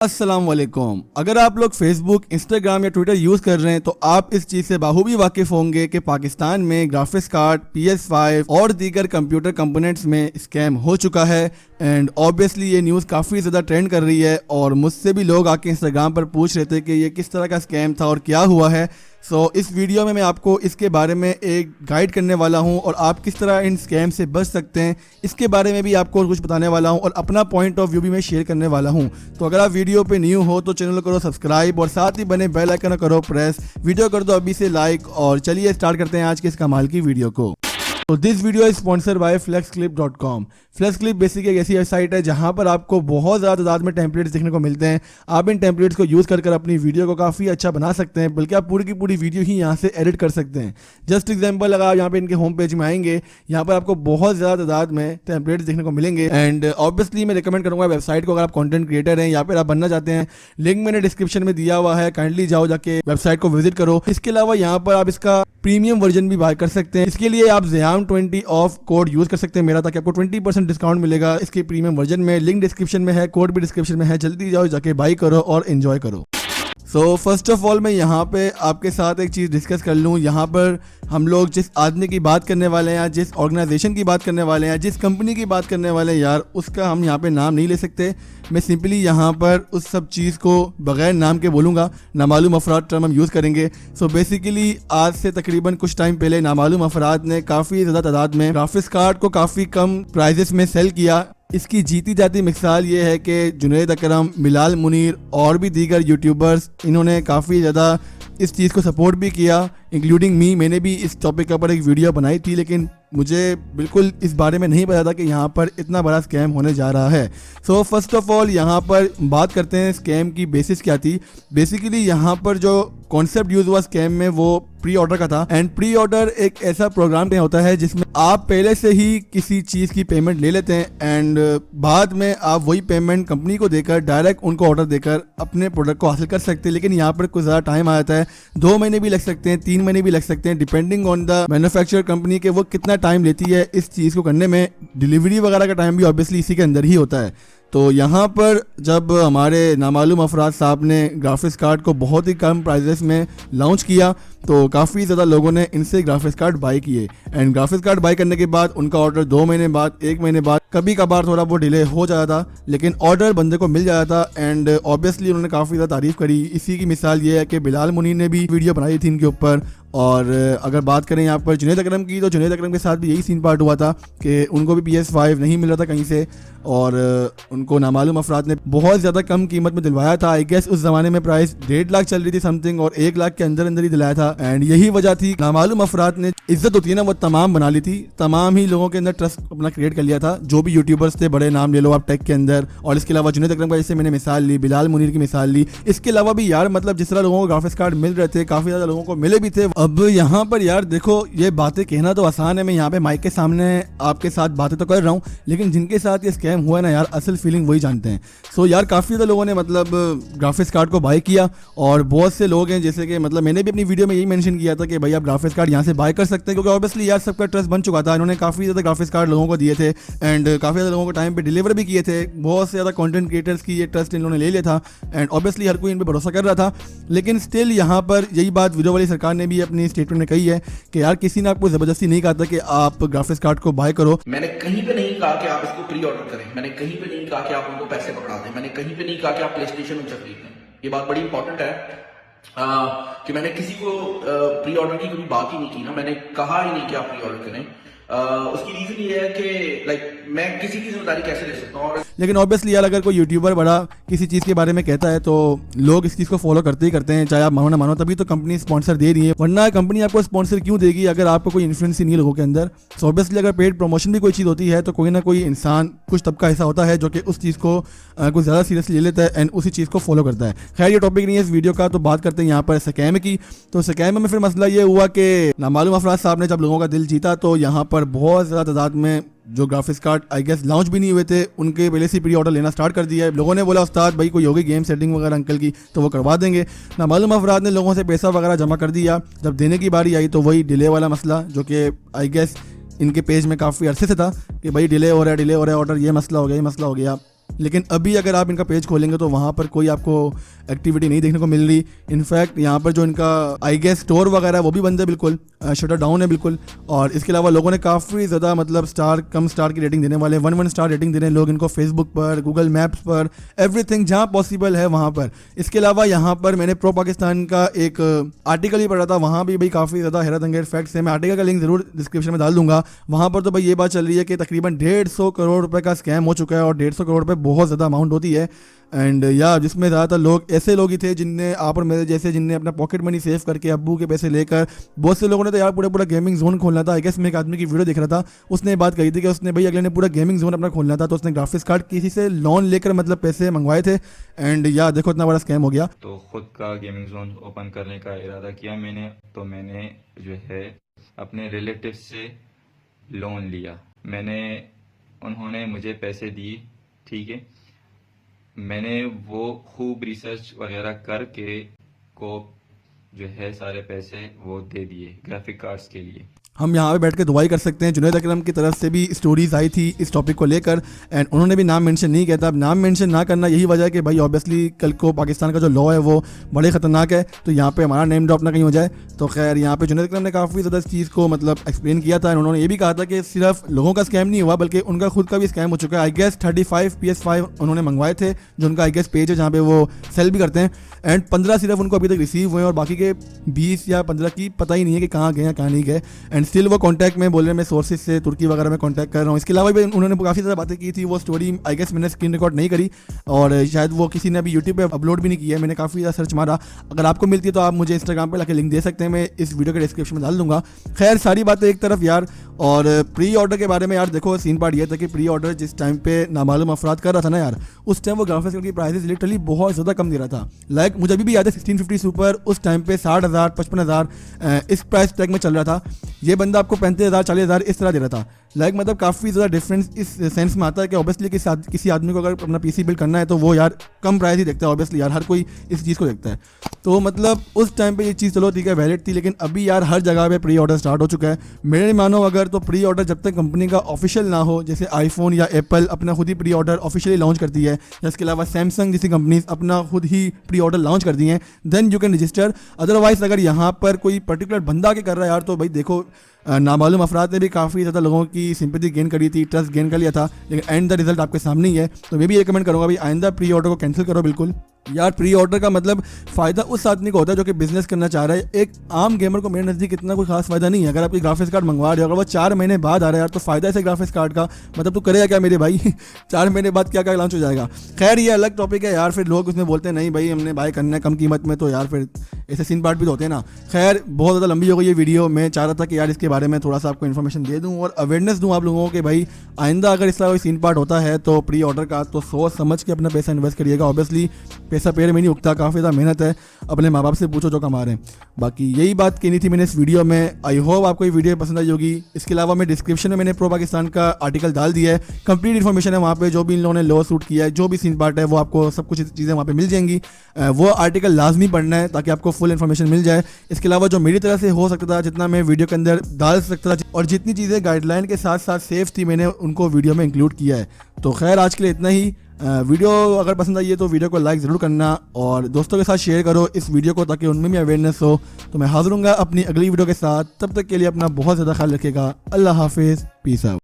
अस्सलाम वालेकुम। अगर आप लोग फेसबुक, इंस्टाग्राम या ट्विटर यूज़ कर रहे हैं तो आप इस चीज़ से बाखूबी वाकिफ़ होंगे कि पाकिस्तान में ग्राफिक्स कार्ड, PS5 और दीगर कंप्यूटर कंपोनेंट्स में स्कैम हो चुका है। एंड ऑब्वियसली ये न्यूज़ काफ़ी ज़्यादा ट्रेंड कर रही है और मुझसे भी लोग आके इंस्टाग्राम पर पूछ रहे थे कि ये किस तरह का स्कैम था और क्या हुआ है। इस वीडियो में मैं आपको इसके बारे में एक गाइड करने वाला हूं और आप किस तरह इन स्कैम से बच सकते हैं इसके बारे में भी आपको कुछ बताने वाला हूं और अपना पॉइंट ऑफ व्यू भी मैं शेयर करने वाला हूं। तो अगर आप वीडियो पे न्यू हो तो चैनल करो सब्सक्राइब और साथ ही बने बेल आइकन करो प्रेस, वीडियो कर दो अभी से लाइक। और चलिए स्टार्ट करते हैं आज के इस कमाल की वीडियो को। तो this video is sponsored by flexclip.com। FlexClip basic एक ऐसी वेबसाइट है जहां पर आपको बहुत ज़्यादा तादाद में टेम्पलेट्स देखने को मिलते हैं। आप इन टेम्पलेट्स को यूज़ कर अपनी वीडियो को काफ़ी अच्छा बना सकते हैं, बल्कि आप पूरी की पूरी वीडियो ही यहां से एडिट कर सकते हैं। जस्ट एग्जांपल, अगर आप यहाँ पे इनके होम पेज में आएंगे, यहाँ पर आपको बहुत ज़्यादा तादाद में टेम्पलेट्स देखने को मिलेंगे। एंड ऑब्वियसली मैं रिकमेंड करूँगा वेबसाइट को, अगर आप कॉन्टेंट क्रिएटर हैं या फिर आप बनना चाहते हैं। लिंक मैंने डिस्क्रिप्शन में दिया हुआ है, काइंडली जाओ जाके वेबसाइट को विजिट करो। इसके अलावा यहाँ पर आप इसका प्रीमियम वर्जन भी बाय कर सकते हैं। इसके लिए आप ज़याम20 ऑफ कोड यूज़ कर सकते हैं मेरा, ताकि आपको 20% डिस्काउंट मिलेगा इसके प्रीमियम वर्जन में। लिंक डिस्क्रिप्शन में है, कोड भी डिस्क्रिप्शन में है, जल्दी जाओ जाके बाई करो और एंजॉय करो। फर्स्ट ऑफ ऑल मैं यहाँ पे आपके साथ एक चीज़ डिस्कस कर लूँ। यहाँ पर हम लोग जिस आदमी की बात करने वाले हैं, जिस ऑर्गेनाइजेशन की बात करने वाले हैं, जिस कंपनी की बात करने वाले हैं यार, उसका हम यहाँ पे नाम नहीं ले सकते। मैं सिंपली यहाँ पर उस सब चीज़ को बगैर नाम के बोलूँगा, नामालूम अफराद टर्म हम यूज़ करेंगे। बेसिकली आज से तकरीबन कुछ टाइम पहले नामालूम अफराद ने काफ़ी ज़्यादा तादाद में ग्राफिक्स कार्ड को काफ़ी कम प्राइजेस में सेल किया। इसकी जीती जाती मिसाल ये है कि जुनैद अकरम, बिलाल मुनीर और भी दीगर यूट्यूबर्स, इन्होंने काफ़ी ज़्यादा इस चीज़ को सपोर्ट भी किया, इंक्लूडिंग मी। मैंने भी इस टॉपिक के ऊपर एक वीडियो बनाई थी, लेकिन मुझे बिल्कुल इस बारे में नहीं पता था कि यहाँ पर इतना बड़ा स्कैम होने जा रहा है। फर्स्ट ऑफ ऑल यहाँ पर बात करते हैं स्कैम की बेसिस क्या थी। बेसिकली यहाँ पर जो कॉन्सेप्ट यूज़ हुआ स्कैम में वो प्री ऑर्डर का था। एंड प्री ऑर्डर एक ऐसा प्रोग्राम होता है जिसमें आप पहले से ही किसी चीज़ की पेमेंट ले लेते हैं एंड बाद में आप वही पेमेंट कंपनी को देकर डायरेक्ट उनको ऑर्डर देकर अपने प्रोडक्ट को हासिल कर सकते हैं। लेकिन यहाँ पर कुछ ज़्यादा टाइम आ जाता है, 2 महीने भी लग सकते हैं, 3 महीने भी लग सकते हैं, depending on the manufacturer company के वो कितना टाइम लेती है इस चीज़ को करने में। डिलीवरी वगैरह का टाइम भी ऑब्वियसली इसी के अंदर ही होता है। तो यहाँ पर जब हमारे नामालूम अफराद साहब ने ग्राफिक्स कार्ड को बहुत ही कम प्राइजेस में लॉन्च किया तो काफ़ी ज़्यादा लोगों ने इनसे ग्राफिक्स कार्ड बाई किए। एंड ग्राफिक्स कार्ड बाई करने के बाद उनका ऑर्डर 2 महीने बाद, 1 महीने बाद, कभी कभार थोड़ा वो डिले हो जाता था, लेकिन ऑर्डर बंदे को मिल जाता था। एंड ऑब्वियसली उन्होंने काफ़ी ज़्यादा तारीफ़ करी। इसी की मिसाल ये है कि बिलाल मुनीर ने भी वीडियो बनाई थी इनके ऊपर। और अगर बात करें यहाँ पर जुनैद अकरम की, तो जुनैद अकरम के साथ भी यही सीन पार्ट हुआ था कि उनको भी PS5 नहीं मिल रहा था कहीं से और उनको नामालूम अफराद ने बहुत ज़्यादा कम कीमत में दिलवाया था। आई गेस उस ज़माने में प्राइस 1.5 लाख चल रही थी समथिंग, और 1 लाख के अंदर अंदर ही दिलाया था। एंड यही वजह थी, नामालूम अफराद ने इज्जत होती है ना, वो तमाम बना ली थी, तमाम ही लोगों के अंदर ट्रस्ट अपना क्रिएट कर लिया था। जो भी यूट्यूबर्स थे, बड़े नाम ले लो आप टेक के अंदर, और इसके अलावा जुनैद अकरम का जैसे मैंने मिसाल ली, बिलाल मुनीर की मिसाल ली। इसके अलावा भी यार मतलब जिस तरह लोगों को ग्राफिक्स कार्ड मिल रहे थे, काफ़ी ज़्यादा लोगों को मिले भी थे। अब यहाँ पर यार देखो, ये बातें कहना तो आसान है, मैं यहाँ पे माइक के सामने आपके साथ बातें तो कर रहा हूँ, लेकिन जिनके साथ ये स्कैम हुआ है ना यार, असल फीलिंग वही जानते हैं। यार काफ़ी ज़्यादा लोगों ने मतलब ग्राफिक्स कार्ड को बाय किया और बहुत से लोग हैं, जैसे कि मतलब मैंने भी अपनी वीडियो में यही मेंशन किया था कि भाई आप ग्राफिक्स कार्ड यहाँ से बाय कर सकते हैं, क्योंकि ऑब्वियसली यार सबका ट्रस्ट बन चुका था। इन्होंने काफ़ी ज़्यादा ग्राफिक्स कार्ड लोगों को दिए थे एंड काफ़ी ज़्यादा लोगों को टाइम पे डिलीवर भी किए थे। बहुत से ज़्यादा कंटेंट क्रिएटर्स की ये ट्रस्ट इन्होंने ले लिया था एंड ऑब्वियसली हर कोई इन पर भरोसा कर रहा था। लेकिन स्टिल यहाँ पर यही बात वीडियो वाली सरकार ने भी अपनी स्टेटमेंट में कही है कि यार किसी ने आपको ज़बरदस्ती नहीं कहा था कि आप ग्राफिक्स कार्ड को बाय करो। मैंने कहीं पे नहीं कहा कि आप इसको प्री ऑर्डर करें, मैंने कहीं पे नहीं कहा कि आप उनको पैसे पकड़ा दें, मैंने कहीं पे नहीं कहा कि आप प्ले स्टेशन उनसे खरीदें। ये बात बड़ी इंपॉर्टेंट है कि मैंने किसी को प्री ऑर्डर की कभी बात ही नहीं की ना, मैंने कहा ही नहीं कि आप प्री ऑर्डर करें। उसकी रीजन ये है कि लाइक मैं किसी की जिम्मेदारी कैसे ले सकता हूँ। लेकिन ऑब्वियसली यार अगर कोई यूट्यूबर बड़ा किसी चीज़ के बारे में कहता है तो लोग इस चीज़ को फॉलो करते ही करते हैं, चाहे आप मानो ना मानो, तभी तो कंपनी स्पॉन्सर दे रही है। वरना कंपनी आपको स्पॉन्सर क्यों देगी अगर आपको कोई इन्फ्लुएंस ही नहीं है लोगों के अंदर। ऑब्वियसली अगर पेड प्रमोशन भी कोई चीज़ होती है तो कोई ना कोई इंसान, कुछ तबका ऐसा होता है जो कि उस चीज़ को कुछ ज़्यादा सीरियसली ले लेता है एंड उसी चीज़ को फॉलो करता है। खैर ये टॉपिक नहीं है इस वीडियो का, तो बात करते हैं यहाँ पर स्कैम की। तो स्कैम में फिर मसला ये हुआ कि नामालूम अफराद साहब ने जब लोगों का दिल जीता तो यहाँ पर बहुत ज़्यादा तादाद में जो graphics card I guess launch भी नहीं हुए थे, उनके पहले से प्री ऑर्डर लेना स्टार्ट कर दिया है। लोगों ने बोला उस्ताद भाई कोई होगी गेम सेटिंग वगैरह अंकल की तो वो करवा देंगे। नामालूम अफराद ने लोगों से पैसा वगैरह जमा कर दिया। जब देने की बारी आई तो वही डिले वाला मसला, जो कि आई गेस इनके पेज में काफ़ी अरसे से था कि भाई डिले हो रहा है ऑर्डर, ये मसला हो गया। लेकिन अभी अगर आप इनका पेज खोलेंगे तो वहाँ पर कोई आपको एक्टिविटी नहीं देखने को मिल रही। इनफैक्ट यहाँ पर जो इनका आई गेस स्टोर वगैरह है वो भी बंद है बिल्कुल, शटर डाउन है बिल्कुल। और इसके अलावा लोगों ने काफ़ी ज़्यादा मतलब कम स्टार की रेटिंग देने वाले 1 स्टार रेटिंग दे रहे हैं लोग इनको फेसबुक पर, गूगल मैप्स पर, एवरीथिंग जहाँ पॉसिबल है वहाँ पर। इसके अलावा यहाँ पर मैंने प्रो पाकिस्तान का एक आर्टिकल ही पढ़ा था, वहाँ भी भाई काफ़ी ज़्यादा हैरत अंगेज फैक्ट्स है। मैं आर्टिकल का लिंक ज़रूर डिस्क्रिप्शन में डाल दूंगा। वहाँ पर तो भाई ये बात चल रही है कि तकरीबन 150 करोड़ रुपए का स्कैम हो चुका है, और 150 करोड़ रुपए बहुत ज़्यादा अमाउंट होती है। एंड या जिसमें ज़्यादातर लोग ऐसे लोग ही थे जिनने आप और मेरे जैसे जिनने अपना पॉकेट मनी सेव करके अब्बू के पैसे लेकर, बहुत से लोगों ने तो यार पूरा गेमिंग जोन खोलना था। आई गेस मैं एक आदमी की वीडियो देख रहा था, उसने ये बात कही थी कि उसने भाई अगले ने पूरा गेमिंग जोन अपना खोलना था, तो उसने ग्राफिक्स कार्ड किसी से लोन लेकर मतलब पैसे मंगवाए थे। एंड या देखो इतना बड़ा स्कैम हो गया। तो खुद का गेमिंग जोन ओपन करने का इरादा किया मैंने जो है अपने रिलेटिव से लोन लिया। उन्होंने मुझे पैसे दिए, ठीक है। मैंने वो खूब रिसर्च वगैरह करके को जो है सारे पैसे वो दे दिए ग्राफिक कार्ड्स के लिए। हम यहाँ पे बैठ के दुआई कर सकते हैं। जुनैद अकरम की तरफ से भी स्टोरीज आई थी इस टॉपिक को लेकर, एंड उन्होंने भी नाम मेंशन नहीं किया था। अब नाम मेंशन ना करना यही वजह है कि भाई ऑब्वियसली कल को पाकिस्तान का जो लॉ है वो बड़े ख़तरनाक है, तो यहाँ पे हमारा नेम ड्रॉप ना कहीं हो जाए। तो खैर यहाँ पे जुनैद अकरम ने काफ़ी ज़्यादा इस चीज़ को मतलब एक्सप्लेन किया था। उन्होंने ये भी कहा था कि सिर्फ लोगों का स्कैम नहीं हुआ बल्कि उनका खुद का भी स्कैम हो चुका है। आई गेस 35 PS5 उन्होंने मंगवाए थे, जो उनका आई गेस पेज है जहाँ पे वो सेल भी करते हैं, एंड 15 सिर्फ उनको अभी तक रिसीव हुए हैं, और बाकी के 20 या 15 की पता ही नहीं है कि कहाँ गए कहाँ नहीं गए। एंड स्टिल वो कॉन्टैक्ट में बोल रहे हैं, मैं सोर्सेज से तुर्की वगैरह में कॉन्टैक्ट कर रहा हूँ। इसके अलावा भी उन्होंने काफ़ी ज़्यादा बातें की थी। वो स्टोरी आई गेस मैंने स्क्रीन रिकॉर्ड नहीं करी, और शायद वो किसी ने अभी यूट्यूब पे अपलोड भी नहीं किया है। मैंने काफ़ी ज़्यादा सर्च मारा, अगर आपको मिलती है तो आप मुझे इंस्टाग्राम पे लाके लिंक दे सकते हैं, मैं इस वीडियो के डिस्क्रिप्शन में डाल दूंगा। खैर सारी बातें एक तरफ यार, और प्री ऑर्डर के बारे में यार देखो सीन पार्ट ये था कि प्री ऑर्डर जिस टाइम पे नामालूम अफराद कर रहा था ना यार, उस टाइम वो ग्राफिक्स की प्राइसेस लिटरली बहुत ज़्यादा कम दे रहा था। लाइक मुझे अभी भी याद है 1650 सुपर उस टाइम पे 60,000 55,000 इस प्राइस टैग में चल रहा था। ये बंदा आपको 35,000 40,000 इस तरह दे रहा था। लाइक मतलब काफ़ी ज़्यादा डिफरेंस इस सेंस में आता है कि ऑब्वियसली किसी आदमी को अगर अपना पीसी बिल्ड करना है तो वो यार कम प्राइस ही देखता है। ऑब्वियसली यार हर कोई इस चीज़ को देखता है। तो मतलब उस टाइम पे ये चीज़ चलो ठीक है वैलिड थी, लेकिन अभी यार हर जगह पे प्री ऑर्डर स्टार्ट हो चुका है। मेरे मानो अगर तो प्री ऑर्डर जब तक कंपनी का ऑफिशियल ना हो, जैसे आईफोन या एप्पल अपना खुद ही प्री ऑर्डर ऑफिशियली लॉन्च करती है, या इसके अलावा सैमसंग जैसी कंपनीज अपना खुद ही प्री ऑर्डर लॉन्च करती हैं, then you can register. Otherwise अगर यहाँ पर कोई पर्टिकुलर बंदा के कर रहा है यार, तो भाई देखो नामालूम अफराद ने भी काफ़ी ज़्यादा लोगों की सिंपैथी गेन करी थी, ट्रस्ट गेन कर लिया था, लेकिन एंड द रिजल्ट आपके सामने ही है। तो मैं भी रिकमेंड करूँगा भाई आइंदा प्री ऑर्डर को कैंसिल करो बिल्कुल। यार प्री ऑर्डर का मतलब फ़ायदा उस आदमी को होता है जो कि बिजनेस करना चाह रहा है। एक आम गेमर को मेरे नज़दीक इतना कोई खास फायदा नहीं है। अगर आप ग्राफिक्स कार्ड मंगवा रहे हो, अगर वो 4 महीने बाद आ रहा है यार, तो फ़ायदा है ग्राफिक्स कार्ड का। मतलब तू करेगा क्या मेरे भाई 4 महीने बाद क्या क्या लॉन्च हो जाएगा। खैर ये अलग टॉपिक है यार। फिर लोग उसमें बोलते हैं नहीं भाई हमने बाय करना है कम कीमत में, तो यार फिर ऐसे सीन पार्ट भी तो होते हैं ना। खैर बहुत ज़्यादा लंबी हो गई ये वीडियो। मैं चाह रहा था कि यार इसके बारे में थोड़ा सा आपको इन्फॉर्मेशन दे दूँ और अवेयरनेस दूँ आप लोगों को कि भाई आइंदा अगर इस तरह कोई सीन पार्ट होता है तो प्री ऑर्डर का तो सोच समझ के अपना पैसा इन्वेस्ट करिएगा। ऑब्वियसली पैसा पैर में नहीं उगता, काफ़ी ज़्यादा मेहनत है। अपने माँ बाप से पूछो जो कमा रहे हैं। बाकी यही बात कहनी थी मैंने इस वीडियो में। आई होप आपको ये वीडियो पसंद आई होगी। इसके अलावा मैं डिस्क्रिप्शन में मैंने प्रो पाकिस्तान का आर्टिकल डाल दिया है, कंप्लीट इन्फॉर्मेशन है वहाँ पे। जो भी इन लोगों ने लॉ सूट किया है, जो भी सीन पार्ट है, वो आपको सब कुछ चीज़ें वहाँ पे मिल जाएंगी। वो आर्टिकल लाजमी पढ़ना है ताकि आपको फुल इन्फॉर्मेशन मिल जाए। इसके अलावा जो मेरी तरफ से हो सकता था, जितना मैं वीडियो के अंदर डाल सकता था और जितनी चीज़ें गाइडलाइन के साथ साथ सेफ थी, मैंने उनको वीडियो में इंक्लूड किया है। तो खैर आज के लिए इतना ही। वीडियो अगर पसंद आई है तो वीडियो को लाइक ज़रूर करना और दोस्तों के साथ शेयर करो इस वीडियो को ताकि उनमें भी अवेयरनेस हो। तो मैं हाजिर हूँगा अपनी अगली वीडियो के साथ। तब तक के लिए अपना बहुत ज़्यादा ख्याल रखिएगा। अल्लाह हाफिज़, पीस आउट।